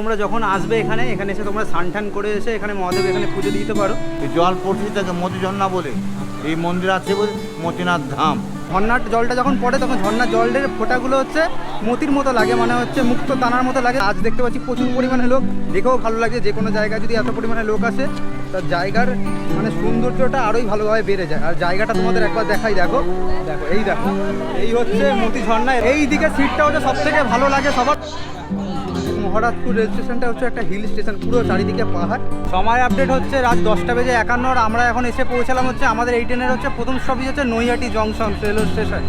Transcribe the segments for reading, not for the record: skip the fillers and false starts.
তোমরা যখন আসবে এখানে এসে তোমরা স্নান করে এসে এখানে মহাদেব এখানে পুজো দিতে পারো। জল পড়ছে তাকে মতি ঝর্ণা বলে, এই মন্দির আছে বলে মতিনাথ ধাম। ঝর্ণার জলটা যখন পড়ে তখন ঝর্ণার জলের ফোঁটাগুলো হচ্ছে মতির মতো লাগে, মানে হচ্ছে মুক্ত দানার মতো লাগে। আজ দেখতে পাচ্ছি প্রচুর পরিমাণে লোক, দেখেও ভালো লাগে। যে কোনো জায়গায় যদি এত পরিমাণে লোক আসে তার জায়গার মানে সৌন্দর্যটা আরোই ভালোভাবে বেড়ে যায়। আর জায়গাটা তোমাদের একবার দেখাই, দেখো দেখো এই হচ্ছে মতি ঝর্ণা। এই দিকে সিটটা হচ্ছে সব থেকে ভালো লাগে সবার। মহারাজপুর রেল স্টেশনটা হচ্ছে একটা হিল স্টেশন, পুরো চারিদিকে পাহাড়। সময় আপডেট হচ্ছে রাত 10:51। আমরা এখন এসে পৌঁছালাম হচ্ছে আমাদের এই ট্রেনের হচ্ছে প্রথম স্টপেজ হচ্ছে Naihati junction railway station.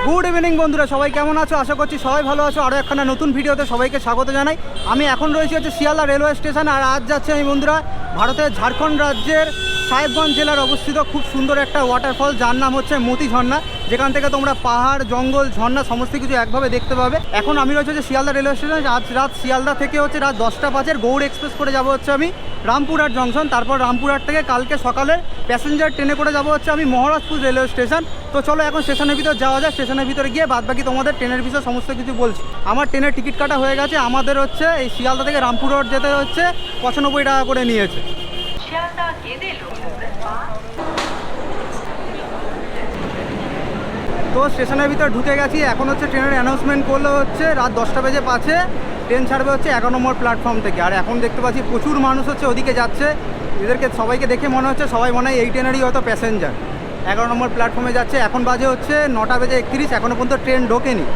Good evening বন্ধুরা, সবাই কেমন আছো? আশা করছি সবাই ভালো আছো। আরও একখানা নতুন ভিডিওতে সবাইকে স্বাগত জানাই। আমি এখন রয়েছি হচ্ছে শিয়ালদা রেলওয়ে স্টেশন। আর আজ যাচ্ছে আমি বন্ধুরা ভারতের ঝাড়খণ্ড রাজ্যের সাহেবগঞ্জ জেলার অবস্থিত খুব সুন্দর একটা ওয়াটারফল, যার নাম হচ্ছে মতি ঝর্ণা, যেখান থেকে তোমরা পাহাড়, জঙ্গল, ঝর্ণা সমস্ত কিছু একভাবে দেখতে পাবে। এখন আমি রয়েছে হচ্ছে শিয়ালদা রেলওয়ে স্টেশন। আজ রাত শিয়ালদা থেকে হচ্ছে রাত 10:05 গৌড় এক্সপ্রেস করে যাবো হচ্ছে আমি রামপুরহাট জংশন। তারপর রামপুরহাট থেকে কালকে সকালে প্যাসেঞ্জার ট্রেনে করে যাবো হচ্ছে আমি মহারাজপুর রেলওয়ে স্টেশন। তো চলো এখন স্টেশনের ভিতর যাওয়া যায়। স্টেশনের ভিতরে গিয়ে বাদবাকি তোমাদের ট্রেনের বিষয়ে সমস্ত কিছু বলছি। আমার ট্রেনের টিকিট কাটা হয়ে গেছে। আমাদের হচ্ছে এই শিয়ালদা থেকে রামপুরহাট যেতে হচ্ছে 95 টাকা করে নিয়েছে। তো স্টেশনের ভিতর ঢুকে গেছি। এখন হচ্ছে ট্রেনের অ্যানাউন্সমেন্ট করলে হচ্ছে রাত 10:05 ট্রেন ছাড়বে হচ্ছে 11 নম্বর প্ল্যাটফর্ম থেকে। আর এখন দেখতে পাচ্ছি প্রচুর মানুষ হচ্ছে ওদিকে যাচ্ছে। এদেরকে সবাইকে দেখে মনে হচ্ছে সবাই মনে হয় এই ট্রেনেরই হয়তো প্যাসেঞ্জার। 11 নম্বর প্ল্যাটফর্মে যাচ্ছে। এখন বাজে হচ্ছে 9:31, এখনও পর্যন্ত ট্রেন ঢোকেনি।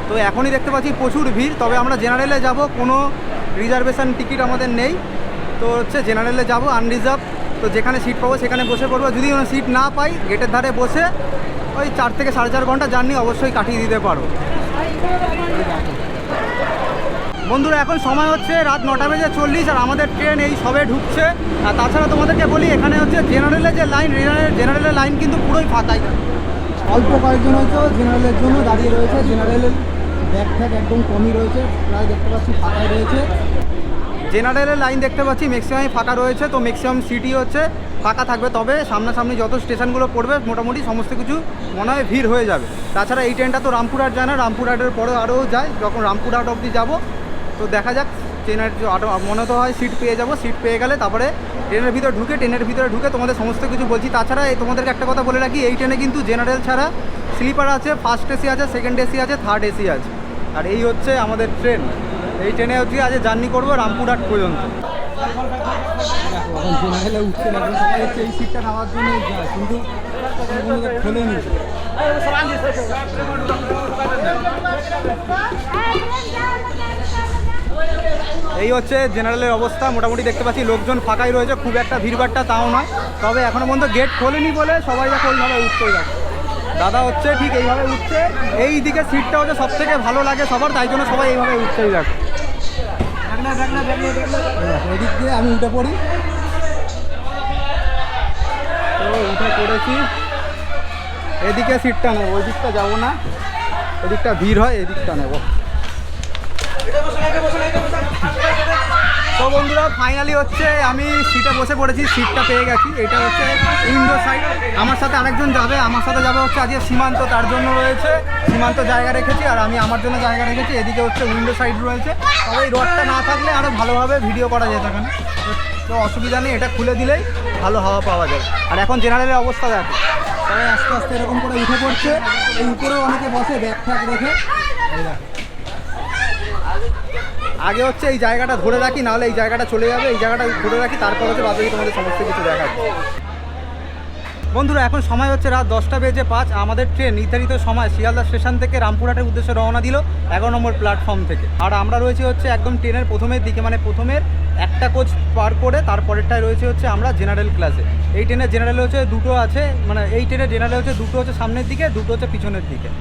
তো এখনই দেখতে পাচ্ছি প্রচুর ভিড়। তবে আমরা জেনারেলে যাব, কোনো রিজার্ভেশন টিকিট আমাদের নেই। তো হচ্ছে জেনারেলে যাব আনরিজার্ভ। তো যেখানে সিট পাবো সেখানে বসে পড়বো। যদি কোনো সিট না পাই গেটের ধারে বসে ওই 4 থেকে 4.5 ঘন্টা জার্নি অবশ্যই কাটিয়ে দিতে পারো। বন্ধুরা এখন সময় হচ্ছে রাত 9:40 আর আমাদের ট্রেন এই সবে ঢুকছে। আর তাছাড়া তোমাদেরকে বলি এখানে হচ্ছে জেনারেলের যে লাইন, জেনারেলের লাইন কিন্তু পুরোই ফাঁকাই। অল্প কয়েকজন হচ্ছে জেনারেলের জন্য দাঁড়িয়ে রয়েছে। জেনারেলের ব্যাগ ট্যাগ একদম কমই রয়েছে, প্রায় দেখতে পাচ্ছি ফাঁকাই রয়েছে। জেনারেলের লাইন দেখতে পাচ্ছি ম্যাক্সিমামই ফাঁকা রয়েছে। তো ম্যাক্সিমাম সিটই হচ্ছে ফাঁকা থাকবে। তবে সামনাসামনি যত স্টেশনগুলো পড়বে মোটামুটি সমস্ত কিছু মনে হয় ভিড় হয়ে যাবে। তাছাড়া এই ট্রেনটা তো রামপুরহাট যায় না, রামপুরহাটের পরে আরও যায়। যখন রামপুরহাট অবধি যাব তো দেখা যাক ট্রেনের আরও মনে তো হয় সিট পেয়ে যাব। সিট পেয়ে গেলে তারপরে ট্রেনের ভিতরে ঢুকে তোমাদের সমস্ত কিছু বলছি। তাছাড়া এই তোমাদেরকে একটা কথা বলে রাখি, এই ট্রেনে কিন্তু জেনারেল ছাড়া স্লিপার আছে, ফার্স্ট এসি আছে, সেকেন্ড এসি আছে, থার্ড এসি আছে। আর এই হচ্ছে আমাদের ট্রেন। এই ট্রেনে হচ্ছে আজ জার্নি করবো রামপুরহাট পর্যন্ত। উঠছে না, সবাই হচ্ছে এই সিটটা নেওয়ার জন্য যায়, কিন্তু খোলেনি। এই হচ্ছে জেনারেলের অবস্থা। মোটামুটি দেখতে পাচ্ছি লোকজন ফাঁকাই রয়েছে, খুব একটা ভিড়ভাড়টা তাও নয়। তবে এখনও পর্যন্ত গেট খোলেনি বলে সবাই যাকে ওইভাবে উঠতেই যাচ্ছে। দাদা হচ্ছে ঠিক এইভাবে উঠছে। এই দিকে সিটটা হচ্ছে সব থেকে ভালো লাগে সবার, তাই জন্য সবাই এইভাবে উঠতেই যাচ্ছে। এদিক দিয়ে আমি উঠে পড়ি। তো উঠে পড়েছি। এদিকে সিটটা নেবো, ওই দিকটা যাবো না, এদিকটা ভিড় হয়, এদিকটা নেবো। তো বন্ধুরা ফাইনালি হচ্ছে আমি সিটে বসে পড়েছি, সিটটা পেয়ে গেছি। এটা হচ্ছে উইন্ডো সাইড। আমার সাথে আরেকজন যাবে, আমার সাথে যাবে হচ্ছে আজকে সীমান্ত, তার জন্য রয়েছে সীমান্ত জায়গা রেখেছি। আর আমি আমার জন্য জায়গা রেখেছি। এদিকে হচ্ছে উইন্ডো সাইড রয়েছে। তবে এই রডটা না থাকলে আরও ভালোভাবে ভিডিও করা যেত এখানে। তো অসুবিধা নেই, এটা খুলে দিলেই ভালো হাওয়া পাওয়া যায়। আর এখন জেনারেলের অবস্থা দেখো, সবাই আস্তে আস্তে এরকম করে উঠে পড়ছে। এই উপরেও অনেকে বসে ব্যাগ ফ্যাগ রেখে। আগে হচ্ছে এই জায়গাটা ধরে রাখি, নাহলে এই জায়গাটা চলে যাবে। এই জায়গাটা ধরে রাখি, তারপর হচ্ছে বাকি তোমাদের সমস্ত কিছু দেখাবো। বন্ধুরা এখন সময় হচ্ছে রাত 10:05। আমাদের ট্রেন নির্ধারিত সময় শিয়ালদা স্টেশন থেকে রামপুরহাটের উদ্দেশ্যে রওনা দিল 11 নম্বর প্ল্যাটফর্ম থেকে। আর আমরা রয়েছি হচ্ছে একদম ট্রেনের প্রথমের দিকে, মানে প্রথমের একটা কোচ পার করে তারপরেরটায় রয়েছে হচ্ছে আমরা জেনারেল ক্লাসে। এই ট্রেনের জেনারেল হচ্ছে দুটো আছে, মানে এই ট্রেনের জেনারেল হচ্ছে দুটো হচ্ছে সামনের দিকে, দুটো হচ্ছে পিছনের দিকে।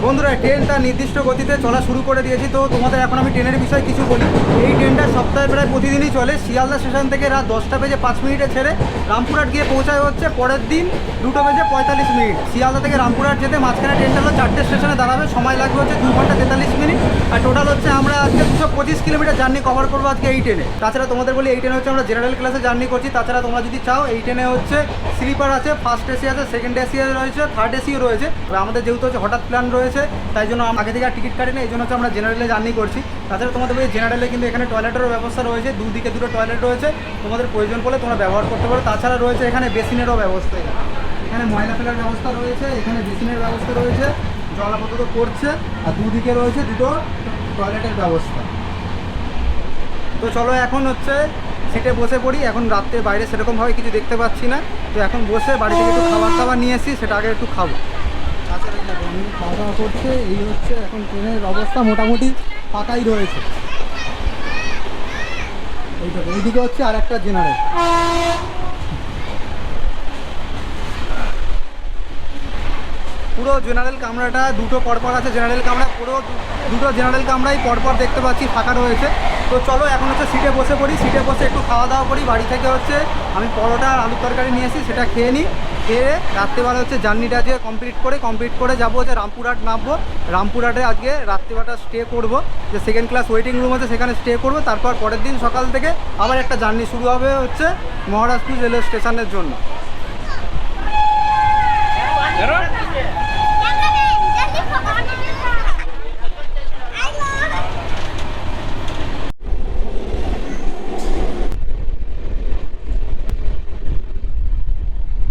বন্ধুরা ট্রেন তার নির্দিষ্ট গতিতে চলা শুরু করে দিয়েছি। তো তোমাদের এখন আমি ট্রেনের বিষয়ে কিছু বলি। এই ট্রেনটা সপ্তাহে প্রায় প্রতিদিনই চলে। শিয়ালদা স্টেশন থেকে রাত 10:05 ছেড়ে রামপুরহাট গিয়ে পৌঁছায় হচ্ছে পরের দিন 2:45। শিয়ালদা থেকে রামপুরহাট যেতে মাঝখানে ট্রেনটা হলো 4টে স্টেশনে দাঁড়াবে, সময় লাগবে হচ্ছে 2 ঘন্টা 43 মিনিট। আর টোটাল হচ্ছে আমরা আজকে 225 কিলোমিটার জার্নি কভার করবো আজকে এই ট্রেনে। তাছাড়া তোমাদের বলি এই ট্রেনে হচ্ছে আমরা জেনারেল ক্লাসে জার্নি করছি। তাছাড়া তোমরা যদি চাও এই ট্রেনে হচ্ছে স্লিপার আছে, ফার্স্ট এসি আছে, সেকেন্ড এসি রয়েছে, থার্ড এসিও রয়েছে। আমাদের যেহেতু হচ্ছে হঠাৎ প্ল্যান রয়েছে তাই জন্য আগে থেকে আর টিকিট কাটিনি, এই জন্য হচ্ছে আমরা জেনারেলে জার্নি করছি। তাছাড়া তোমাদের বলি জেনারেলে কিন্তু এখানে টয়লেটেরও ব্যবস্থা রয়েছে, দুদিকে দুটো টয়লেট রয়েছে, তোমাদের প্রয়োজন পড়লে তোমরা ব্যবহার করতে পারো। তাছাড়া রয়েছে এখানে বেসিনেরও ব্যবস্থা, এখানে ময়লা ফেলার ব্যবস্থা রয়েছে, এখানে বেসিনের ব্যবস্থা রয়েছে, জল আপাতত করছে, আর দুদিকে রয়েছে দুটো টয়লেটের ব্যবস্থা। তো চলো এখন হচ্ছে সিটে বসে পড়ি। এখন রাত্রে বাইরে সেরকমভাবে কিছু দেখতে পাচ্ছি না, তো এখন বসে বাড়ি থেকে একটু খাবার দাবার নিয়ে এসেছি, সেটা আগে একটু খাবো। তাছাড়া দেখো আমি খাওয়া দাওয়া করছে, এই হচ্ছে এখন ট্রেনের অবস্থা মোটামুটি ফাঁকাই রয়েছে। এইদিকে হচ্ছে আর একটা জেনারেল। পুরো জেনারেল কামরাটা দুটো পরপর আছে, জেনারেল কামরা পুরো দুটো জেনারেল কামরাই পরপর দেখতে পাচ্ছি ফাঁকা রয়েছে। তো চলো এখন হচ্ছে সিটে বসে পড়ি, সিটে বসে একটু খাওয়া দাওয়া করি। বাড়ি থেকে হচ্ছে আমি পরোটা আর আলুর তরকারি নিয়ে এসেছি, সেটা খেয়ে নিই। খেয়ে রাত্রিবেলা হচ্ছে জার্নিটা আজকে কমপ্লিট করে যাবো হচ্ছে রামপুরহাট নামবো। রামপুরহাটে আজকে রাত্রিবেলাটা স্টে করবো, যে সেকেন্ড ক্লাস ওয়েটিং রুম আছে সেখানে স্টে করবো। তারপর পরের দিন সকাল থেকে আবার একটা জার্নি শুরু হবে হচ্ছে মহারাজপুর রেলওয়ে স্টেশনের জন্য।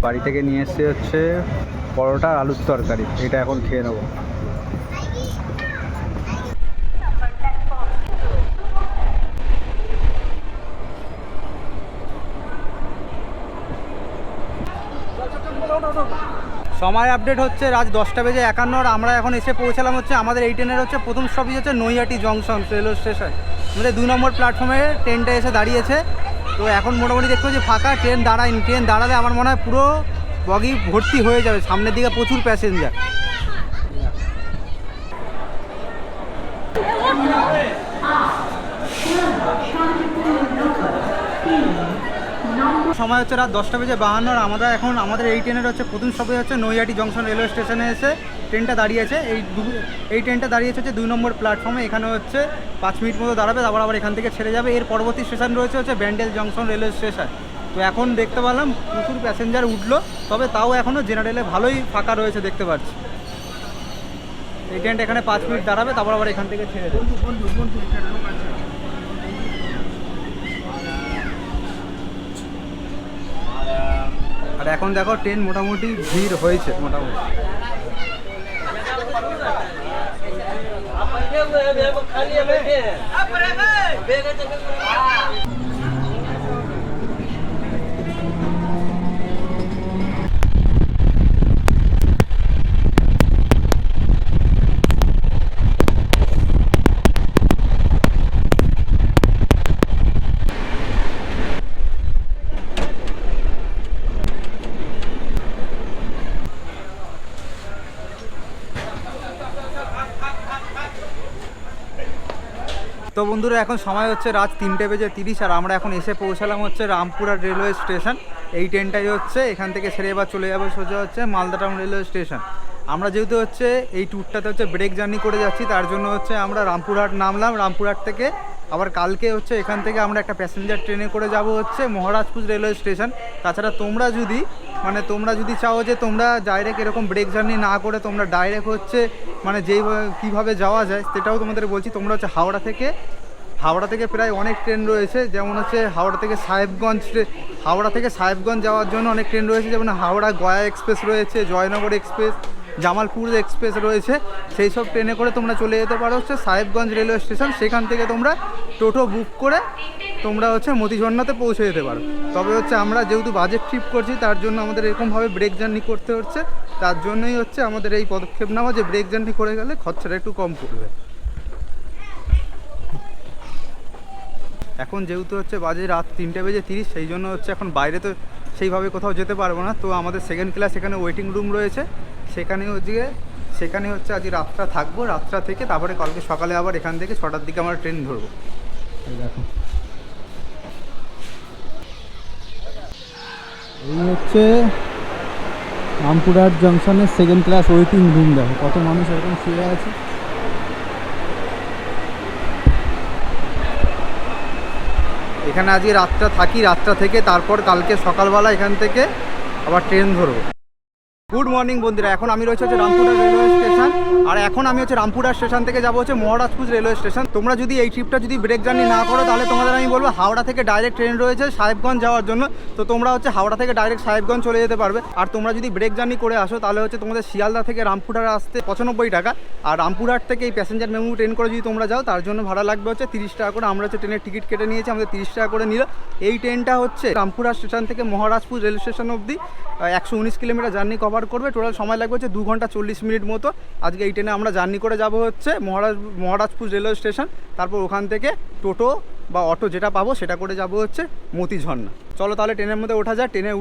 বাড়ি থেকে নিয়ে এসে হচ্ছে পরোটা আর আলুর তরকারি, এটা এখন খেয়ে নেবো। সময় আপডেট হচ্ছে রাত 10:51। আমরা এখন এসে পৌঁছালাম হচ্ছে আমাদের এই ট্রেনের হচ্ছে প্রথম স্টপেজ হচ্ছে নৈহাটি জংশন রেলওয়ে স্টেশন। আমাদের 2 নম্বর প্ল্যাটফর্মে ট্রেনটা এসে দাঁড়িয়েছে। তো এখন মোটামুটি দেখতে পাচ্ছি ফাঁকা, ট্রেন দাঁড়ায়নি। ট্রেন দাঁড়ালে আমার মনে হয় পুরো বগি ভর্তি হয়ে যাবে, সামনের দিকে প্রচুর প্যাসেঞ্জার। সময় হচ্ছে রাত 10:52। আমরা এখন আমাদের এই ট্রেনের হচ্ছে প্রথম স্টপেজ হচ্ছে নৈহাটি জংশন রেলওয়ে স্টেশনে এসে ট্রেনটা দাঁড়িয়েছে। এই ট্রেনটা দাঁড়িয়েছে হচ্ছে 2 নম্বর প্ল্যাটফর্মে। এখানে হচ্ছে 5 মিনিট মতো দাঁড়াবে, তারপর আবার এখান থেকে ছেড়ে যাবে। এর পরবর্তী স্টেশন রয়েছে হচ্ছে ব্যান্ডেল জংশন রেলওয়ে স্টেশন। তো এখন দেখতে পেলাম প্রচুর প্যাসেঞ্জার উঠলো, তবে তাও এখনও জেনারেলে ভালোই ফাঁকা রয়েছে দেখতে পাচ্ছি। এই ট্রেনটা এখানে 5 মিনিট দাঁড়াবে, তারপর আবার এখান থেকে ছেড়ে দেবে। আর এখন দেখো ট্রেন মোটামুটি ভিড় হয়েছে মোটামুটি। তো বন্ধুরা এখন সময় হচ্ছে রাত 3:30 আর আমরা এখন এসে পৌঁছালাম হচ্ছে রামপুরহাট রেলওয়ে স্টেশন। এই ট্রেনটাই হচ্ছে এখান থেকে ছেড়ে এবার চলে যাবে সোজা হচ্ছে মালদা টাউন রেলওয়ে স্টেশন। আমরা যেহেতু হচ্ছে এই ট্যুরটাতে হচ্ছে ব্রেক জার্নি করে যাচ্ছি, তার জন্য হচ্ছে আমরা রামপুরহাট নামলাম। রামপুরহাট থেকে আবার কালকে হচ্ছে এখান থেকে আমরা একটা প্যাসেঞ্জার ট্রেনে করে যাব হচ্ছে মহারাজপুর রেলওয়ে স্টেশন। তাছাড়া তোমরা যদি চাও যে তোমরা ডাইরেক্ট এরকম ব্রেক জার্নি না করে তোমরা ডাইরেক্ট হচ্ছে যেইভাবে কীভাবে যাওয়া যায় সেটাও তোমাদের বলছি। তোমরা হচ্ছে হাওড়া থেকে প্রায় অনেক ট্রেন রয়েছে, যেমন হচ্ছে হাওড়া থেকে সাহেবগঞ্জ যাওয়ার জন্য অনেক ট্রেন রয়েছে, যেমন হাওড়া গয়া এক্সপ্রেস রয়েছে, জয়নগর এক্সপ্রেস, জামালপুর এক্সপ্রেস রয়েছে। সেই সব ট্রেনে করে তোমরা চলে যেতে পারো হচ্ছে সাহেবগঞ্জ রেলওয়ে স্টেশন। সেখান থেকে তোমরা টোটো বুক করে তোমরা হচ্ছে মতিঝর্ণাতে পৌঁছে যেতে পারো। তবে হচ্ছে আমরা যেহেতু বাজেট ট্রিপ করছি তার জন্য আমাদের এরকমভাবে ব্রেক জার্নি করতে হচ্ছে। তার জন্যই হচ্ছে আমাদের এই পদক্ষেপ নেওয়া যে ব্রেক জার্নি করে গেলে খরচাটা একটু কম পড়বে। এখন যেহেতু হচ্ছে বাজে রাত 3:30, সেই জন্য হচ্ছে এখন বাইরে তো সেইভাবে কোথাও যেতে পারবো না। তো আমাদের সেকেন্ড ক্লাস এখানে ওয়েটিং রুম রয়েছে, সেখানে হচ্ছে সেখানে হচ্ছে আজ রাতটা থাকবো, রাতটা থেকে তারপরে কালকে সকালে আবার এখান থেকে 6টার দিকে আমরা ট্রেন ধরবো। এই দেখো, এই হচ্ছে রামপুরহাট জংশনের সেকেন্ড ক্লাস ওয়েটিং রুম। দেখো কত মানুষ এরকম শুয়ে আছে। এখানে আজকে রাতটা থাকি, রাতটা থেকে তারপর কালকে সকালবেলা এখান থেকে আবার ট্রেন ধরবো। গুড মর্নিং বন্ধুরা, এখন আমি রয়েছে হচ্ছে রামপুরহাট রেলওয়ে স্টেশন, আর এখন আমি হচ্ছে রামপুরহাট স্টেশন থেকে যাবো হচ্ছে মহারাজপুর রেলওয়ে স্টেশন। তোমরা যদি এই ট্রিপটা যদি ব্রেক জার্নি না করো তাহলে তোমাদের আমি বলবো হাওড়া থেকে ডাইরেক্ট ট্রেন রয়েছে সাহেবগঞ্জ যাওয়ার জন্য, তো তোমরা হচ্ছে হাওড়া থেকে ডাইরেক্ট সাহেবগঞ্জ চলে যেতে পারবে। আর তোমরা যদি ব্রেক জার্নি করে আসো তাহলে হচ্ছে তোমাদের শিয়ালদা থেকে রামপুরহাট আসতে 95 টাকা, আর রামপুরহাট থেকে এই প্যাসেঞ্জার মেমু ট্রেন করে যদি তোমরা যাও তার জন্য ভাড়া লাগবে হচ্ছে 30 টাকা করে। আমরা হচ্ছে ট্রেনের টিকিট কেটে নিয়েছি, আমাদের 30 টাকা করে নিল। এই ট্রেনটা হচ্ছে রামপুরহাট স্টেশন থেকে মহারাজপুর রেল স্টেশন অবধি 119 কিলোমিটার জার্নি কভার করবে। টোটাল সময় লাগবে হচ্ছে 2 ঘন্টা 40 মিনিট মতো। আজকে এই ট্রেনে আমরা জার্নি করে যাব হচ্ছে মহারাজপুর রেলওয়ে স্টেশন, তারপর ওখান থেকে টোটো বা অটো যেটা পাবো সেটা করে যাব হচ্ছে মতিঝর্ণা। চলো তাহলে ট্রেনের মধ্যে ওঠা যায়। ট্রেনে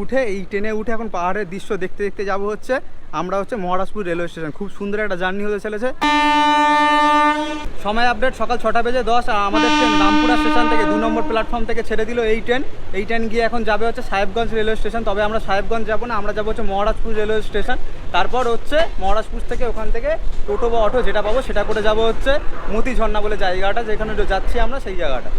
উঠে এখন পাহাড়ের দৃশ্য দেখতে দেখতে যাব হচ্ছে আমরা হচ্ছে মহারাজপুর রেলওয়ে স্টেশন। খুব সুন্দর একটা জার্নি হতে চলেছে। সময় আপডেট সকাল 6:10, আর আমাদের ট্রেন রামপুরহাট স্টেশন থেকে 2 নম্বর প্ল্যাটফর্ম থেকে ছেড়ে দিল এই ট্রেন গিয়ে এখন যাবে হচ্ছে সাহেবগঞ্জ রেলওয়ে স্টেশন। তবে আমরা সাহেবগঞ্জ যাবো না, আমরা যাবো হচ্ছে মহারাজপুর রেলওয়ে স্টেশন। তারপর হচ্ছে মহারাজপুর থেকে ওখান থেকে টোটো বা অটো যেটা পাবো সেটা করে যাব হচ্ছে মতিঝর্ণা বলে জায়গাটা, যেখানে যাচ্ছি আমরা সেই জায়গাটা।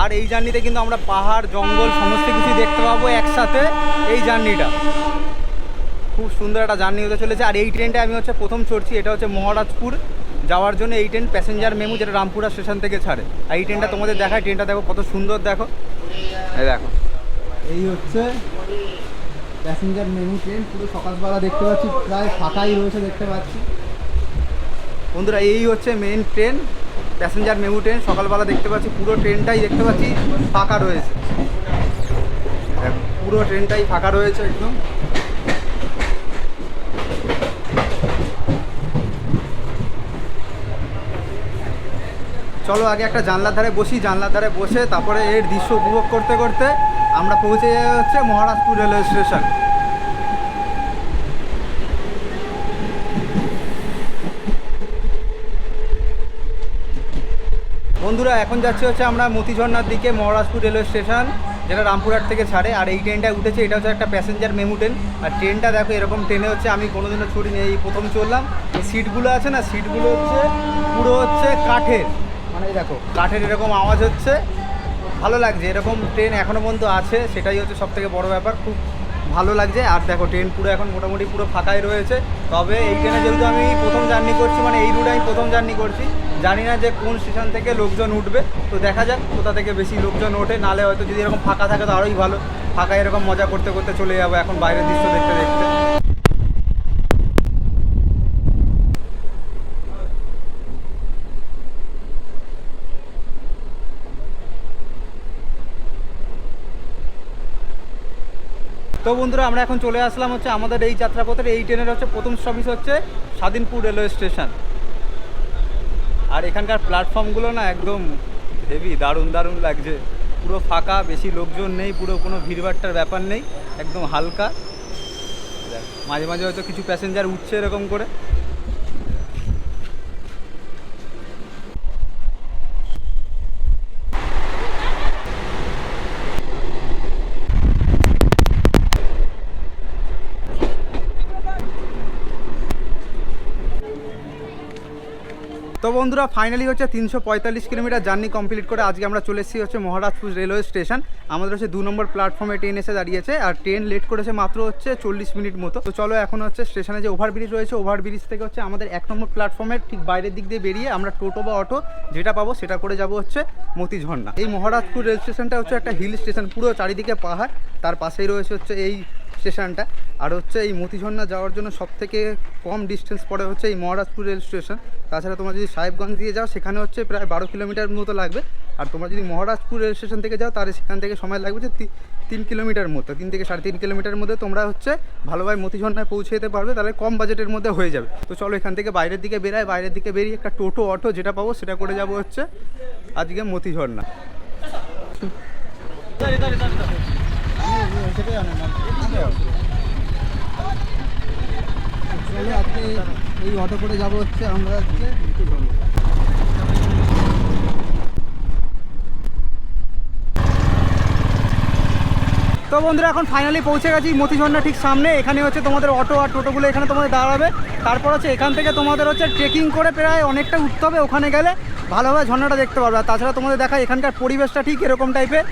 আর এই জার্নিতে কিন্তু আমরা পাহাড় জঙ্গল সমস্ত কিছু দেখতে পাবো একসাথে। এই জার্নিটা খুব সুন্দর একটা জার্নি হতে চলেছে। আর এই ট্রেনটা আমি হচ্ছে প্রথম চড়ছি, এটা হচ্ছে মহারাজপুর যাওয়ার জন্য এই ট্রেন প্যাসেঞ্জার মেমু, যেটা রামপুরহাট স্টেশন থেকে ছাড়ে। আর এই ট্রেনটা তোমাদের দেখায়, ট্রেনটা দেখো কত সুন্দর, দেখো এই দেখো, এই হচ্ছে প্যাসেঞ্জার মেমু ট্রেন। পুরো সকালবেলা দেখতে পাচ্ছি প্রায় ফাঁকাই রয়েছে, দেখতে পাচ্ছি বন্ধুরা। এই হচ্ছে main train, passenger MEMU train. সকালবেলা দেখতে পাচ্ছি পুরো ট্রেনটাই দেখতে পাচ্ছি ফাঁকা রয়েছে, পুরো ট্রেনটাই ফাঁকা রয়েছে একদম। চলো আগে একটা জানলার ধারে বসি, জানলার ধারে বসে তারপরে এর দৃশ্য উপভোগ করতে করতে আমরা পৌঁছে যাওয়া হচ্ছে মহারাজপুর রেলওয়ে স্টেশন। বন্ধুরা এখন যাচ্ছি হচ্ছে আমরা মতিঝর্ণার দিকে, মহারাজপুর রেলওয়ে স্টেশন যেটা রামপুরহাট থেকে ছাড়ে। আর এই ট্রেনটায় উঠেছে, এটা হচ্ছে একটা প্যাসেঞ্জার মেমু ট্রেন। আর ট্রেনটা দেখো এরকম ট্রেনে হচ্ছে আমি কোনোদিনও ছুটিনি, এই প্রথম চললাম। এই সিটগুলো আছে না, সিটগুলো হচ্ছে পুরো হচ্ছে কাঠের, মানে দেখো কাঠের এরকম আওয়াজ হচ্ছে, ভালো লাগছে। এরকম ট্রেন এখনও পর্যন্ত আছে, সেটাই হচ্ছে সবথেকে বড় ব্যাপার, খুব ভালো লাগছে। আর দেখো ট্রেন পুরো এখন মোটামুটি পুরো ফাঁকাই রয়েছে। তবে এই ট্রেনে যেহেতু আমি প্রথম জার্নি করছি, মানে এই রুটে আমি প্রথম জার্নি করছি, জানি না যে কোন স্টেশন থেকে লোকজন উঠবে, তো দেখা যাক কোথা থেকে বেশি লোকজন ওঠে। নালে হয়তো যদি এরকম ফাঁকা থাকে তো আরোই ভালো, ফাঁকা এরকম মজা করতে করতে চলে যাবো এখন বাইরের দৃশ্য দেখতে দেখতে। তো বন্ধুরা আমরা এখন চলে আসলাম হচ্ছে আমাদের এই যাত্রাপথের এই ট্রেনের হচ্ছে প্রথম স্টপেজ হচ্ছে স্বাধীনপুর রেলওয়ে স্টেশন। আর এখানকার প্ল্যাটফর্মগুলো না একদম হেভি, দারুণ দারুণ লাগছে। পুরো ফাঁকা, বেশি লোকজন নেই, পুরো কোনো ভিড়ভাট্টার ব্যাপার নেই, একদম হালকা। মাঝে মাঝে হয়তো কিছু প্যাসেঞ্জার উঠছে এরকম করে। তো বন্ধুরা ফাইনালি হচ্ছে 345 কিলোমিটার জার্নি কমপ্লিট করে আজকে আমরা চলে এসেছি হচ্ছে মহারাজপুর রেলওয়ে স্টেশন। আমাদের হচ্ছে 2 নম্বর প্ল্যাটফর্মে ট্রেন এসে দাঁড়িয়েছে, আর ট্রেন লেট করেছে মাত্র হচ্ছে 40 মিনিট মতো। তো চলো এখন হচ্ছে স্টেশনে যে ওভারব্রিজ রয়েছে, ওভারব্রিজ থেকে হচ্ছে আমাদের 1 নম্বর প্ল্যাটফর্মের ঠিক বাইরের দিক দিয়ে বেরিয়ে আমরা টোটো বা অটো যেটা পাবো সেটা করে যাব হচ্ছে মতিঝর্ণা। এই মহারাজপুর রেল স্টেশনটা হচ্ছে একটা হিল স্টেশন, পুরো চারিদিকে পাহাড়, তার পাশেই রয়েছে হচ্ছে এই স্টেশনটা। আর হচ্ছে এই মতিঝর্ণা যাওয়ার জন্য সবথেকে কম ডিস্টেন্স পড়ে হচ্ছে এই মহারাজপুর রেল স্টেশন। তাছাড়া তোমরা যদি সাহেবগঞ্জ দিয়ে যাও সেখানে হচ্ছে প্রায় 12 কিলোমিটার মতো লাগবে। আর তোমরা যদি মহারাজপুর রেল স্টেশন থেকে যাও তাহলে সেখান থেকে সময় লাগবে যে 3 কিলোমিটার মতো, 3 থেকে 3.5 কিলোমিটার মধ্যে তোমরা হচ্ছে ভালোভাবে মতিঝর্ণায় পৌঁছে যেতে পারবে, তাহলে কম বাজেটের মধ্যে হয়ে যাবে। তো চলো এখান থেকে বাইরের দিকে বেরাই, বাইরের দিকে বেরিয়ে একটা টোটো অটো যেটা পাবো সেটা করে যাব হচ্ছে আজকে মতিঝর্ণা। সেটাই জানে না। চলো আজকে এই অটো করে যাবো হচ্ছে আমরা হচ্ছে তো বন্ধুরা এখন ফাইনালি পৌঁছে গেছি মতিঝর্ণা ঠিক সামনে। এখানে হচ্ছে তোমাদের অটো আর টোটোগুলো এখানে তোমাদের দাঁড়াবে। তারপর হচ্ছে এখান থেকে তোমাদের হচ্ছে ট্রেকিং করে প্রায় অনেকটা উঠতে হবে, ওখানে গেলে ভালোভাবে ঝর্ণাটা দেখতে পারবে। আর তাছাড়া তোমাদের দেখা এখানকার পরিবেশটা ঠিক এরকম টাইপের,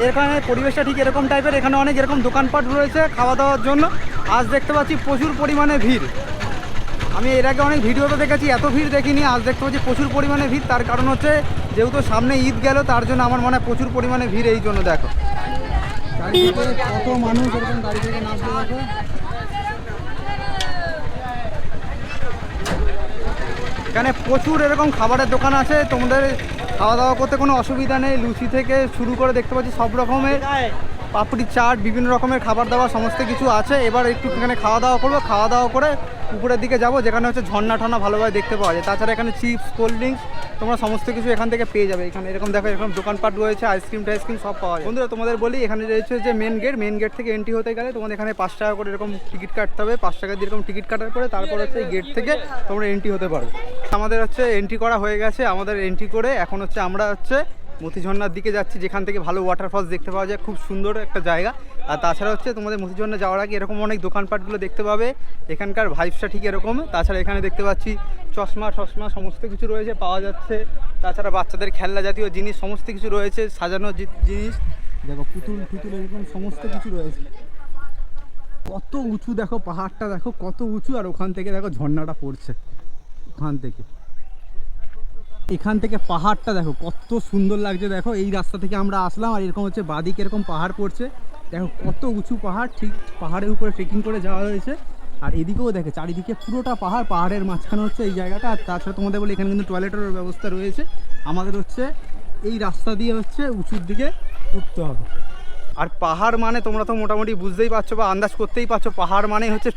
এখানে পরিবেশটা ঠিক এরকম টাইপের। এখানে অনেক এরকম দোকানপাট রয়েছে খাওয়া দাওয়ার জন্য। আজ দেখতে পাচ্ছি প্রচুর পরিমাণে ভিড়। আমি এর আগে অনেক ভিডিওতে দেখেছি, এত ভিড় দেখিনি। আজ দেখতে পাচ্ছি প্রচুর পরিমাণে ভিড়। তার কারণ হচ্ছে যেহেতু সামনে ঈদ গেল, তার জন্য আমার মনে হয় প্রচুর পরিমাণে ভিড়। এই জন্য দেখো চারিদিকে কত মানুষ এরকম গাড়ি থেকে নামছে। দেখো এখানে প্রচুর এরকম খাবারের দোকান আছে, তোমাদের খাওয়া দাওয়া করতে কোনো অসুবিধা নেই। লুচি থেকে শুরু করে দেখতে পাচ্ছি সব রকমের পাপড়ি চাট, বিভিন্ন রকমের খাবার দাবার সমস্ত কিছু আছে। এবার একটু এখানে খাওয়া দাওয়া করবো, খাওয়া দাওয়া করে উপরের দিকে যাব, যেখানে হচ্ছে ঝর্ণা ঠর্ণা ভালোভাবে দেখতে পাওয়া যায়। তাছাড়া এখানে চিপস, কোল্ড ড্রিঙ্কস তোমরা সমস্ত কিছু এখান থেকে পেয়ে যাবে। এখানে এরকম দেখো এরকম দোকানপাট রয়েছে, আইসক্রিম টাইসক্রিম সব পাওয়া যায়। বন্ধুরা তোমাদের বলি, এখানে রয়েছে যে মেন গেট থেকে এন্ট্রি হতে গেলে তোমাদের এখানে 5 টাকা করে এরকম টিকিট কাটতে হবে। 5 টাকা দিয়ে এরকম টিকিট কাটার পরে তারপর হচ্ছে এই গেট থেকে তোমরা এন্ট্রি হতে পারো। আমাদের হচ্ছে এন্ট্রি করা হয়ে গেছে। আমাদের এন্ট্রি করে এখন হচ্ছে আমরা হচ্ছে মতিঝর্ণার দিকে যাচ্ছি, যেখান থেকে ভালো ওয়াটারফলস দেখতে পাওয়া যায়। খুব সুন্দর একটা জায়গা। আর তাছাড়া হচ্ছে তোমাদের মতিঝর্ণা যাওয়ার আগে এরকম অনেক দোকানপাটগুলো দেখতে পাবে। এখানকার ভাইবসটা ঠিক এরকম। তাছাড়া এখানে দেখতে পাচ্ছি চশমা সমস্ত কিছু রয়েছে, পাওয়া যাচ্ছে। তাছাড়া বাচ্চাদের খেলনা জাতীয় জিনিস সমস্ত কিছু রয়েছে, সাজানো জিনিস দেখো, পুতুল এরকম সমস্ত কিছু রয়েছে। কত উঁচু দেখো, পাহাড়টা দেখো কত উঁচু। আর ওখান থেকে দেখো ঝর্ণাটা পড়ছে, এখান থেকে পাহাড়টা দেখো কত সুন্দর লাগছে। দেখো এই রাস্তা থেকে আমরা আসলাম, আর এরকম হচ্ছে বাদিকে এরকম পাহাড় পড়ছে। দেখো কত উঁচু পাহাড়, ঠিক পাহাড়ের উপরে ট্রেকিং করে যাওয়া হয়েছে। আর এদিকেও দেখে চারিদিকে পুরোটা পাহাড়, পাহাড়ের মাঝখানে হচ্ছে এই জায়গাটা। আর তাছাড়া তোমাদের বলি এখানে কিন্তু টয়লেটের ব্যবস্থা রয়েছে। আমাদের হচ্ছে এই রাস্তা দিয়ে হচ্ছে উঁচুর দিকে উঠতে হবে। আর পাহাড় মানে তোমরা তো মোটামুটি বুঝতেই পারছো বা আন্দাজ করতেই পারছো, পাহাড় মানে হচ্ছে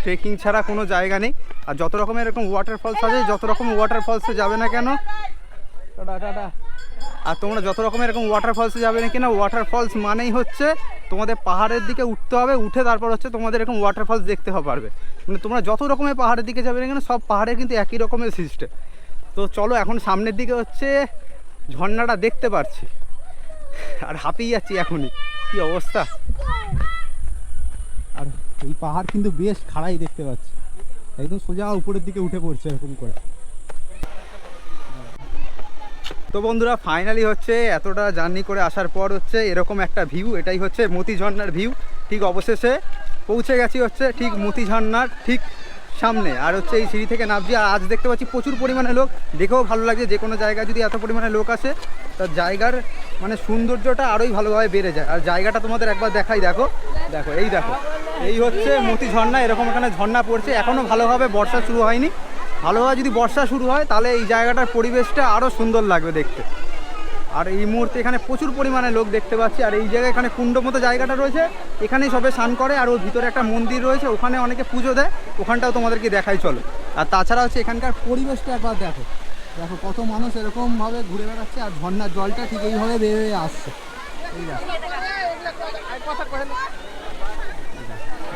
ট্রেকিং ছাড়া কোনো জায়গা নেই। আর যত রকমের এরকম ওয়াটারফলস আছে, যত রকম ওয়াটারফলসে যাবে না কেন, আর তোমরা যত রকমের এরকম ওয়াটারফলসে যাবে না কেন, ওয়াটারফলস মানেই হচ্ছে তোমাদের পাহাড়ের দিকে উঠতে হবে। উঠে তারপর হচ্ছে তোমাদের এরকম ওয়াটারফলস দেখতে পারবে। মানে তোমরা যত রকমের পাহাড়ের দিকে যাবে না কেন, সব পাহাড়ের কিন্তু একই রকমের সিস্টেম। তো চলো এখন সামনের দিকে হচ্ছে ঝর্ণাটা দেখতে পাচ্ছি, আর হাঁপিয়ে যাচ্ছি এখনই, কি অবস্থা। আর এই পাহাড় কিন্তু বেশ খাড়াই দেখতে পাচ্ছি, একদম সোজা উপরের দিকে উঠে পড়ছে এরকম করে। তো বন্ধুরা ফাইনালি হচ্ছে এতটা জার্নি করে আসার পর হচ্ছে এরকম একটা ভিউ, এটাই হচ্ছে মতিঝর্ণার ভিউ। ঠিক অবশেষে পৌঁছে গেছি হচ্ছে ঠিক মতিঝর্ণার ঠিক সামনে। আর হচ্ছে এই সিঁড়ি থেকে নামছি। আর আজ দেখতে পাচ্ছি প্রচুর পরিমাণে লোক, দেখেও ভালো লাগছে। যে কোনো জায়গায় যদি এত পরিমাণে লোক আসে, তার জায়গার মানে সৌন্দর্যটা আরোই ভালোভাবে বেড়ে যায়। আর জায়গাটা তোমাদের একবার দেখাই, দেখো এই হচ্ছে মতিঝর্ণা। এরকম এখানে ঝর্ণা পড়ছে, এখনও ভালোভাবে বর্ষা শুরু হয়নি। ভালোভাবে যদি বর্ষা শুরু হয় তাহলে এই জায়গাটার পরিবেশটা আরও সুন্দর লাগবে দেখতে। আর এই মুহূর্তে এখানে প্রচুর পরিমাণে লোক দেখতে পাচ্ছি। আর এই জায়গায় এখানে কুণ্ড মতো জায়গাটা রয়েছে, এখানেই সবে স্নান করে। আর ওর ভিতরে একটা মন্দির রয়েছে, ওখানে অনেকে পুজো দেয়, ওখানটাও তোমাদেরকে দেখাই চলো। আর তাছাড়া হচ্ছে এখানকার পরিবেশটা একবার দেখো কত মানুষ এরকমভাবে ঘুরে বেড়াচ্ছে। আর ঝর্ণার জলটা ঠিক এইভাবে বেরিয়ে আসছে। এই দেখো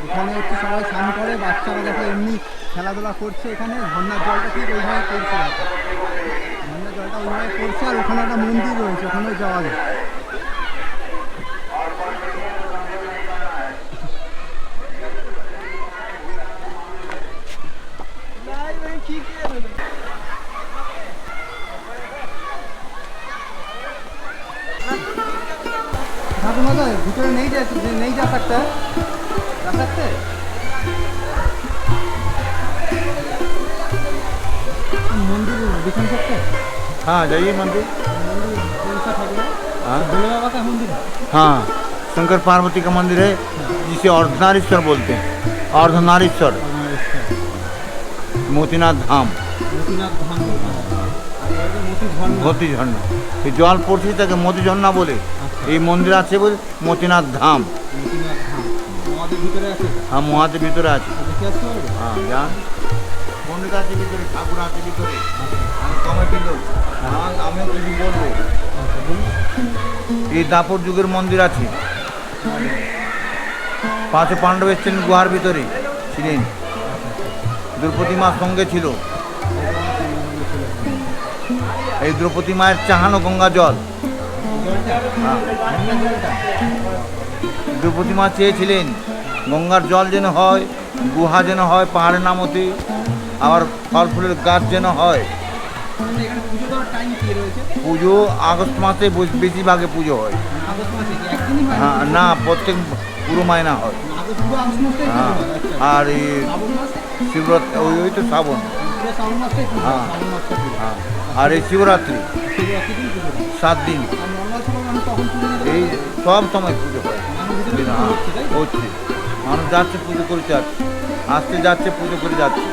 এখানে হচ্ছে সবাই স্নান করে, বাচ্চারা দেখো এমনি খেলাধুলা করছে। এখানে ঝর্ণার জলটা ঠিক ওইভাবে পড়ছে, দেখো ঝর্ণার জলটা ওইভাবে পড়ছে। আর ওখানে একটা মন্দির রয়েছে, ওখানেও যাওয়া যায়। ভিতরে নেই যা सकता है मंदिर दिखा सकते हैं। हाँ जाइए मंदिर। कौन सा ठाकुर है? हाँ भोले बाबा का मंदिर है। हाँ शंकर पार्वती का मंदिर है, जिसे अर्धनारीश्वर बोलते हैं। अर्धनारीश्वर मोतीनाथ धाम। মতিঝর্ণা এই জল পড়ছে তাকে মতিঝর্ণা বলে। এই মন্দির আছে বলে মতিনাথ ধাম। হ্যাঁ মহাদেব ভিতরে আছে। হ্যাঁ যান, মন্দির আছে ভিতরে, ঠাকুর আছে ভিতরে। আমি কমিটির লোক, আমি কিছু বলবো। এই দাপর যুগের মন্দির আছে। পাঁচ পাণ্ডব এসেছিলেন গুহার ভিতরে ছিলেন, দ্রৌপদী মার সঙ্গে ছিল। এই দ্রৌপদী মায়ের চাহানো গঙ্গা জল। দ্রৌপদী মা চেয়েছিলেন গঙ্গার জল যেন হয়, গুহা যেন হয় পাহাড়ের নামতে, আবার ফল ফুলের গাছ যেন হয়। পুজো আগস্ট মাসে বেশিরভাগে পুজো হয়। হ্যাঁ, না প্রত্যেক পুরো মায়না হয়। হ্যাঁ, আর এই শিবরাত্রি ওই তো শ্রাবণ। হ্যাঁ হ্যাঁ, আর এই শিবরাত্রি 7 দিন, এই সব সময় পুজো হয়। হচ্ছে মানুষ যাচ্ছে পুজো করে যাচ্ছে, আসতে যাচ্ছে পুজো করে যাচ্ছে।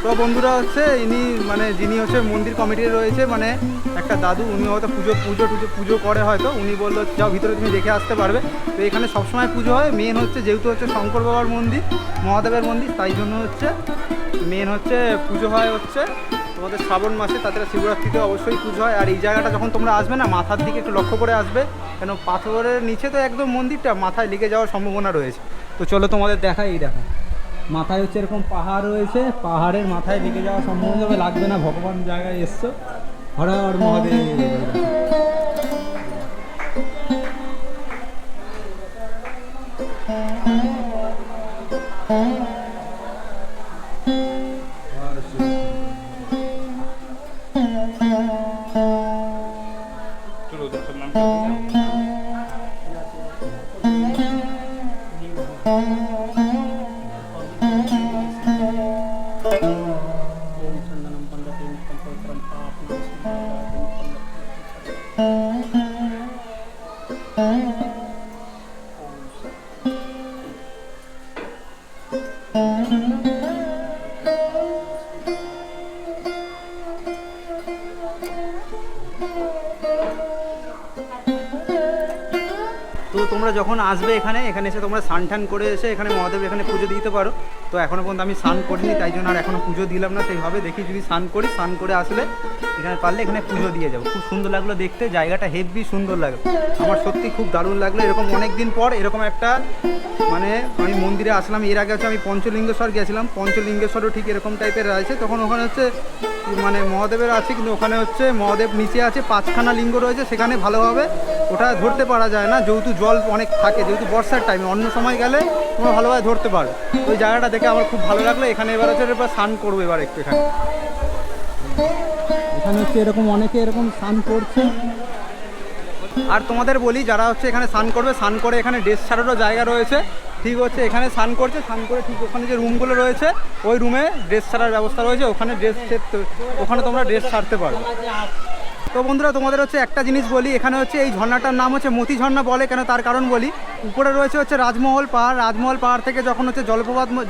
তো বন্ধুরা হচ্ছে ইনি মানে যিনি হচ্ছে মন্দির কমিটির রয়েছে, মানে একটা দাদু, উনি হয়তো পুজো করে হয়তো। উনি বললো যাও ভিতরে তুমি দেখে আসতে পারবে। তো এখানে সবসময় পুজো হয়। মেন হচ্ছে যেহেতু হচ্ছে শঙ্কর বাবার মন্দির, মহাদেবের মন্দির, তাই জন্য হচ্ছে মেন হচ্ছে পুজো হয় হচ্ছে তোমাদের শ্রাবণ মাসে। তাছাড়া শিবরাত্রিতে অবশ্যই পুজো হয়। আর এই জায়গাটা যখন তোমরা আসবে না, মাথার দিকে একটু লক্ষ্য করে আসবে, কেন পাথরের নিচে তো একদম মন্দিরটা, মাথায় লেগে যাওয়ার সম্ভাবনা রয়েছে। তো চলো তোমাদের দেখাই। এই দেখা মাথায় হচ্ছে এরকম পাহাড় রয়েছে, পাহাড়ের মাথায় লেগে যাওয়ার সম্ভাবনা লাগবে না। ভগবান জায়গায় এসছো, হর হর মহাদেব। তো তোমরা যখন আসবে এখানে এসে তোমরা স্নান টান করে এসে এখানে মহাদেব এখানে পুজো দিতে পারো। তো এখনও পর্যন্ত আমি স্নান করিনি, তাই জন্য আর এখনও পুজো দিলাম না। সেইভাবে দেখি যদি স্নান করি, স্নান করে আসলে এখানে পারলে এখানে পুজো দিয়ে যাবো। খুব সুন্দর লাগলো দেখতে, জায়গাটা হেভি সুন্দর লাগলো আমার, সত্যি খুব দারুণ লাগলো। এরকম অনেক দিন পর এরকম একটা মানে আমি মন্দিরে আসলাম। এর আগে হচ্ছে আমি পঞ্চলিঙ্গেশ্বর গেছিলাম, পঞ্চলিঙ্গেশ্বরও ঠিক এরকম টাইপের আছে। তখন ওখানে হচ্ছে মানে মহাদেবের আছে, কিন্তু ওখানে হচ্ছে মহাদেব নিচে আছে, 5খানা লিঙ্গ রয়েছে। সেখানে ভালোভাবে ওটা ধরতে পারা যায় না, যেহেতু জল অনেক থাকে, যেহেতু বর্ষার টাইমে। অন্য সময় গেলে তোমরা ভালোভাবে ধরতে পারো। ওই জায়গাটা দেখে আমার খুব ভালো লাগলো। এখানে এবার হচ্ছে এবার স্নান করবো এবার একটু। এখানে হচ্ছে এরকম অনেকে এরকম স্নান করছে। আর তোমাদের বলি, যারা হচ্ছে এখানে স্নান করবে, স্নান করে এখানে ড্রেস ছাড়ারও জায়গা রয়েছে। ঠিক হচ্ছে এখানে স্নান করছে, স্নান করে ঠিক ওখানে যে রুমগুলো রয়েছে, ওই রুমে ড্রেস ছাড়ার ব্যবস্থা রয়েছে। ওখানে ওখানে তোমরা ড্রেস ছাড়তে পারবে। তো বন্ধুরা তোমাদের হচ্ছে একটা জিনিস বলি, এখানে হচ্ছে এই ঝর্ণাটার নাম হচ্ছে মতি ঝর্ণা বলে কেন, তার কারণ বলি। উপরে রয়েছে হচ্ছে রাজমহল পাহাড়, রাজমহল পাহাড় থেকে যখন হচ্ছে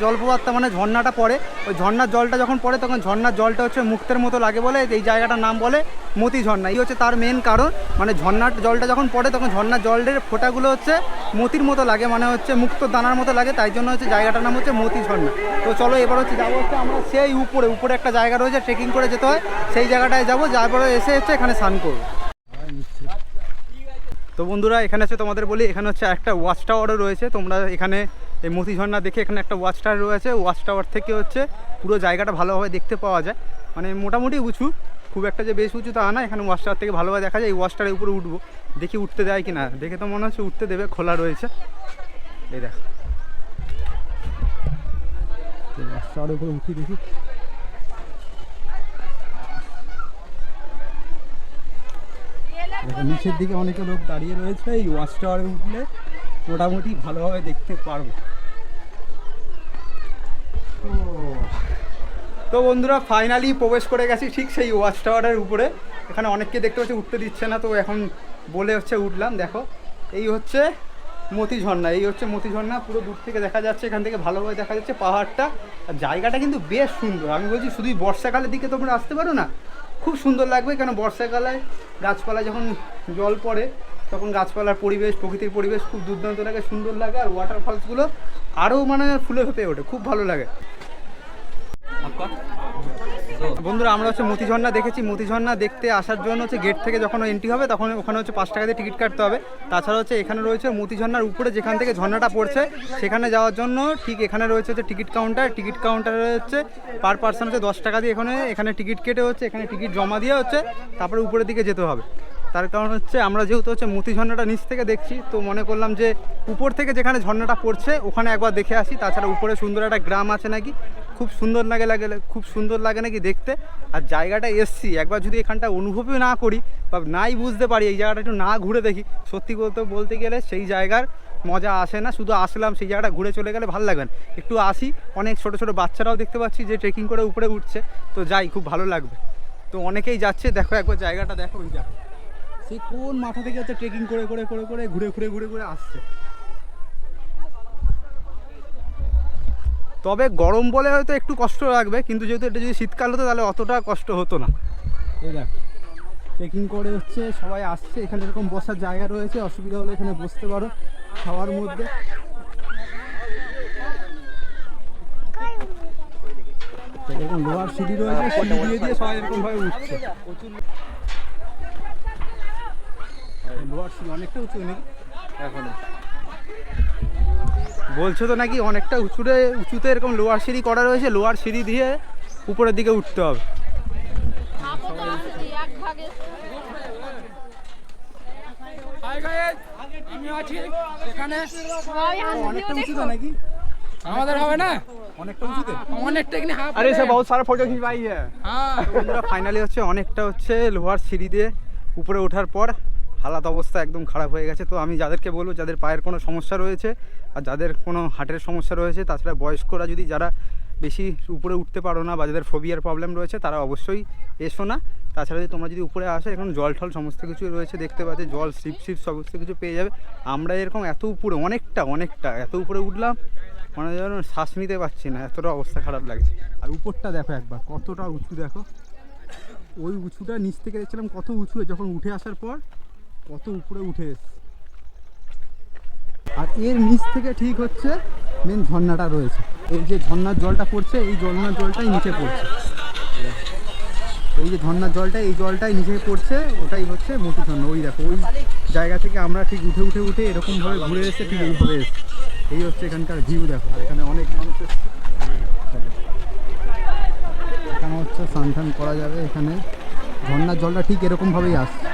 জলপ্রপাতটা মানে ঝর্ণাটা পড়ে, ওই ঝর্ণার জলটা যখন পড়ে তখন ঝর্ণার জলটা হচ্ছে মুক্তের মতো লাগে বলে এই জায়গাটার নাম বলে মতি ঝর্ণা। এই হচ্ছে তার মেন কারণ, মানে ঝর্ণার জলটা যখন পড়ে তখন ঝর্ণার জলের ফোঁটাগুলো হচ্ছে মতির মতো লাগে, মানে হচ্ছে মুক্ত দানার মতো লাগে, তাই জন্য হচ্ছে জায়গাটার নাম হচ্ছে মতি ঝর্ণা। তো চলো এবার হচ্ছে যাবো হচ্ছে আমরা সেই উপরে একটা জায়গা রয়েছে, ট্রেকিং করে যেতে হয়, সেই জায়গাটায় যাবো, যার পরে এসে হচ্ছে এখানে স্নান করবো। তো বন্ধুরা এখানে হচ্ছে তোমাদের বলি, এখানে হচ্ছে একটা ওয়াচ টাওয়ারও রয়েছে। তোমরা এখানে এই মতি ঝর্ণা দেখে এখানে একটা ওয়াচ টাওয়ার রয়েছে, ওয়াচ টাওয়ার থেকে হচ্ছে পুরো জায়গাটা ভালোভাবে দেখতে পাওয়া যায়। মানে মোটামুটি উঁচু, খুব একটা যে বেশ উঁচু তা না, এখানে ওয়াচ টাওয়ার থেকে ভালোভাবে দেখা যায়। এই ওয়াচ টাওয়ারের উপরে উঠবো, দেখি উঠতে দেয় কি না। দেখে তো মনে হচ্ছে উঠতে দেবে, খোলা রয়েছে। এই দেখ ওয়াচ টাওয়ারের উপরে উঠি, দেখি। নিচের দিকে অনেকে লোক দাঁড়িয়ে রয়েছে, এই ওয়াচ টাওয়ারে উঠলে মোটামুটি ভালোভাবে দেখতে পারবো। তো বন্ধুরা ফাইনালি প্রবেশ করে গেছি ঠিক সেই ওয়াচ টাওয়ারের উপরে। এখানে অনেককে দেখতে পাচ্ছি উঠতে দিচ্ছে না, তো এখন বলে হচ্ছে উঠলাম। দেখো এই হচ্ছে মতি ঝর্ণা, এই হচ্ছে মতি ঝর্ণা। পুরো দূর থেকে দেখা যাচ্ছে, এখান থেকে ভালোভাবে দেখা যাচ্ছে পাহাড়টা। আর জায়গাটা কিন্তু বেশ সুন্দর। আমি বলছি শুধু বর্ষাকালের দিকে তোমরা আসতে পারো না, খুব সুন্দর লাগবে। কেন বর্ষাকালে গাছপালায় যখন জল পড়ে তখন গাছপালার পরিবেশ, প্রকৃতির পরিবেশ খুব দুর্দান্ত লাগে, সুন্দর লাগে। আর ওয়াটারফলসগুলো আরও মানে ফুলে ফেপে ওঠে, খুব ভালো লাগে। বন্ধুরা আমরা হচ্ছে মতি ঝর্ণা দেখেছি। মতি ঝর্ণা দেখতে আসার জন্য হচ্ছে গেট থেকে যখন এন্ট্রি হবে তখন ওখানে হচ্ছে 5 টাকা দিয়ে টিকিট কাটতে হবে। তাছাড়া হচ্ছে এখানে রয়েছে মতি ঝর্ণার উপরে যেখান থেকে ঝর্ণাটা পড়ছে সেখানে যাওয়ার জন্য ঠিক এখানে রয়েছে হচ্ছে টিকিট কাউন্টারে হচ্ছে পার পার্সন হচ্ছে 10 টাকা দিয়ে এখানে টিকিট কেটে হচ্ছে এখানে টিকিট জমা দিয়ে হচ্ছে তারপরে উপরের দিকে যেতে হবে। তার কারণ হচ্ছে আমরা যেহেতু হচ্ছে মতি ঝর্ণাটা নিচ থেকে দেখছি, তো মনে করলাম যে উপর থেকে যেখানে ঝর্ণাটা পড়ছে ওখানে একবার দেখে আসি। তাছাড়া উপরে সুন্দর একটা গ্রাম আছে নাকি, খুব সুন্দর লাগে নাকি দেখতে। আর জায়গাটা এসছি একবার যদি এখানটা অনুভবই না করি বা নাই বুঝতে পারি, এই জায়গাটা একটু না ঘুরে দেখি, সত্যি বলতে গেলে সেই জায়গার মজা আসে না। শুধু আসলাম সেই জায়গাটা ঘুরে চলে গেলে ভালো লাগবে না, একটু আসি। অনেক ছোট ছোট বাচ্চারাও দেখতে পাচ্ছি যে ট্রেকিং করে উপরে উঠছে, তো যাই, খুব ভালো লাগবে। তো অনেকেই যাচ্ছে, দেখো একবার জায়গাটা দেখো, ওই দেখো সেই কোন মাথা থেকে হচ্ছে ট্রেকিং করে ঘুরে আসছে। তবে গরম বলে হয়তো একটু কষ্ট লাগবে, কিন্তু যেহেতু এটা যদি শীতকাল হতো তাহলে অতটা কষ্ট হতো না। এই দেখ ট্রেকিং করে হচ্ছে সবাই আসছে, এখানে এরকম বসার জায়গা রয়েছে, অসুবিধা হলে এখানে বসতে পারো খাওয়ার মধ্যে। এরকম লোহার সিঁড়ি রয়েছে, সিঁড়ি দিয়ে সবাই এরকম ভাবে উঠছে। লোহার সিঁড়ি অনেকটা উঁচু নাকি এখনো বলছো তো নাকি, অনেকটা উঁচুতে এরকম লোহার সিঁড়ি করা রয়েছে, লোহার সিঁড়ি দিয়ে উপরের দিকে উঠতে হবে। অনেকটা উঁচুতে নাকি আমাদের হবে না, অনেকটা উঁচুতে, অনেকটা। আরে সে বহুত সারা ফটো খিচবাই বন্ধুরা। ফাইনালি হচ্ছে অনেকটা হচ্ছে লোহার সিঁড়ি দিয়ে উপরে ওঠার পর হালাত অবস্থা একদম খারাপ হয়ে গেছে। তো আমি যাদেরকে বলবো, যাদের পায়ের কোনো সমস্যা রয়েছে আর যাদের কোনো হার্টের সমস্যা রয়েছে, তাছাড়া বয়স্করা যদি যারা বেশি উপরে উঠতে পারো না বা যাদের ফোবিয়ার প্রবলেম রয়েছে তারা অবশ্যই এসো না। তাছাড়া যদি তোমরা যদি উপরে আসো, এখন জল ঠল সমস্ত কিছু রয়েছে, দেখতে পাচ্ছ জল সিপ সমস্ত কিছু পেয়ে যাবে। আমরা এরকম এত উপরে অনেকটা এত উপরে উঠলাম, মানে যেন শ্বাস নিতে পারছি না, এতটা অবস্থা খারাপ লাগছে। আর উপরটা দেখো একবার কতটা উঁচু, দেখো ওই উঁচুটা নিচ থেকে দেখছিলাম কত উঁচু, যখন উঠে আসার পর কত উপরে উঠে এসছে। আর এর নিচ থেকে ঠিক হচ্ছে মেন ঝর্ণাটা রয়েছে, এই যে ঝর্ণার জলটা পড়ছে, এই ঝর্ণার জলটাই নিচে পড়ছে। এই যে ঝর্ণার জলটা, এই জলটাই নিচে পড়ছে, ওটাই হচ্ছে মতি ঝর্ণা। ওই দেখো ওই জায়গা থেকে আমরা ঠিক উঠে এরকমভাবে ঘুরে এসে ঠিক এইভাবে এসছে। এই হচ্ছে এখানকার ভিউ, দেখো এখানে অনেক মানুষ এসছে, এখানে হচ্ছে স্নান করা যাবে। এখানে ঝর্ণার জলটা ঠিক এরকমভাবেই আসছে।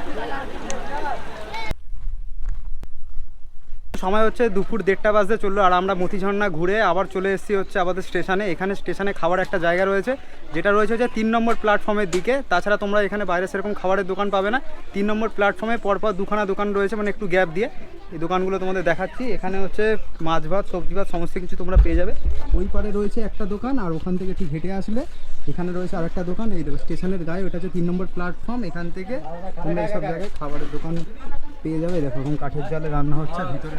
সময় হচ্ছে দুপুর 1:30 বাজতে চললো, আর আমরা মতি ঝর্ণা ঘুরে আবার চলে এসেছি হচ্ছে আমাদের স্টেশনে। এখানে স্টেশনে খাবার একটা জায়গা রয়েছে, যেটা রয়েছে হচ্ছে 3 নম্বর প্ল্যাটফর্মের দিকে। তাছাড়া তোমরা এখানে বাইরে সেরকম খাবারের দোকান পাবে না। 3 নম্বর প্ল্যাটফর্মে পরপর দুখানা দোকান রয়েছে, মানে একটু গ্যাপ দিয়ে। এই দোকানগুলো তোমাদের দেখাচ্ছি। এখানে হচ্ছে মাছ ভাত, সবজি ভাত সমস্ত কিছু তোমরা পেয়ে যাবে। ওই পারে রয়েছে একটা দোকান, আর ওখান থেকে ঠিক হেঁটে আসলে এখানে রয়েছে আরেকটা দোকান। এই দেখো স্টেশনের গায়ে, ওটা হচ্ছে 3 নম্বর প্ল্যাটফর্ম। এখান থেকে তোমরা এইসব জায়গায় খাবারের দোকান পেয়ে যাবে। দেখো এরকম কাঠের জালে রান্না হচ্ছে ভিতরে।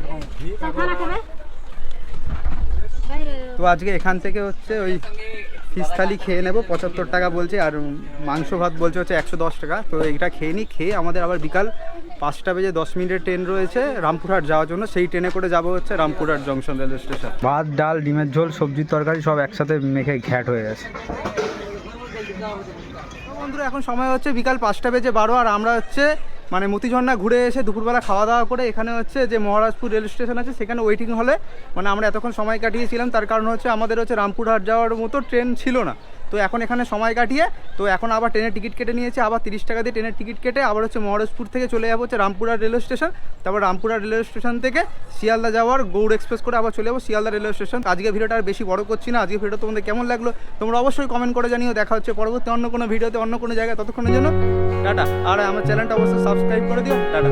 তো আজকে এখান থেকে হচ্ছে ওই ফিশ থালি খেয়ে নেবো, 75 টাকা বলছে, আর মাংস ভাত বলছে হচ্ছে 110 টাকা। তো এইটা খেয়ে আমাদের আবার বিকাল 5টা বেজে 10 মিনিটের ট্রেন রয়েছে রামপুরহাট যাওয়ার জন্য। সেই ট্রেনে করে যাবো হচ্ছে রামপুরহাট জংশন রেলওয়ে স্টেশন। ভাত, ডাল, ডিমের ঝোল, সবজির তরকারি সব একসাথে মেখে ঘ্যাট হয়ে গেছে। বন্ধুরা এখন সময় হচ্ছে বিকাল 5টা বেজে 12, আর আমরা হচ্ছে মানে মতি ঝর্ণা ঘুরে এসে দুপুরবেলা খাওয়া দাওয়া করে এখানে হচ্ছে যে মহারাজপুর রেল স্টেশন আছে সেখানে ওয়েটিং হলে মানে আমরা এতক্ষণ সময় কাটিয়েছিলাম। তার কারণ হচ্ছে আমাদের হচ্ছে রামপুরহাট যাওয়ার মতো ট্রেন ছিল না, তো এখন এখানে সময় কাটিয়ে তো এখন আবার ট্রেনের টিকিট কেটে নিয়েছে। আবার 30 টাকা দিয়ে ট্রেনের টিকিট কেটে আবার হচ্ছে মহারাজপুর থেকে চলে যাবো হচ্ছে রামপুরহাট রেলওয়ে স্টেশন। তারপর রামপুরহাট রেলওয়ে স্টেশন থেকে শিয়ালদা যাওয়ার গৌড় এক্সপ্রেস করে আবার চলে যাবো শিয়ালদা রেলওয়ে স্টেশন। আজকে ভিডিওটা আর বেশি বড় করছি না। আজকে ভিডিও তোমাদের কেমন লাগলো তোমরা অবশ্যই কমেন্ট করে জানিও। দেখা হচ্ছে পরবর্তী অন্য কোনো ভিডিওতে অন্য কোনো জায়গায়। ততক্ষণের জন্য টাটা। আর আমার চ্যানেলটা অবশ্যই সাবস্ক্রাইব করে দিও। টাটা।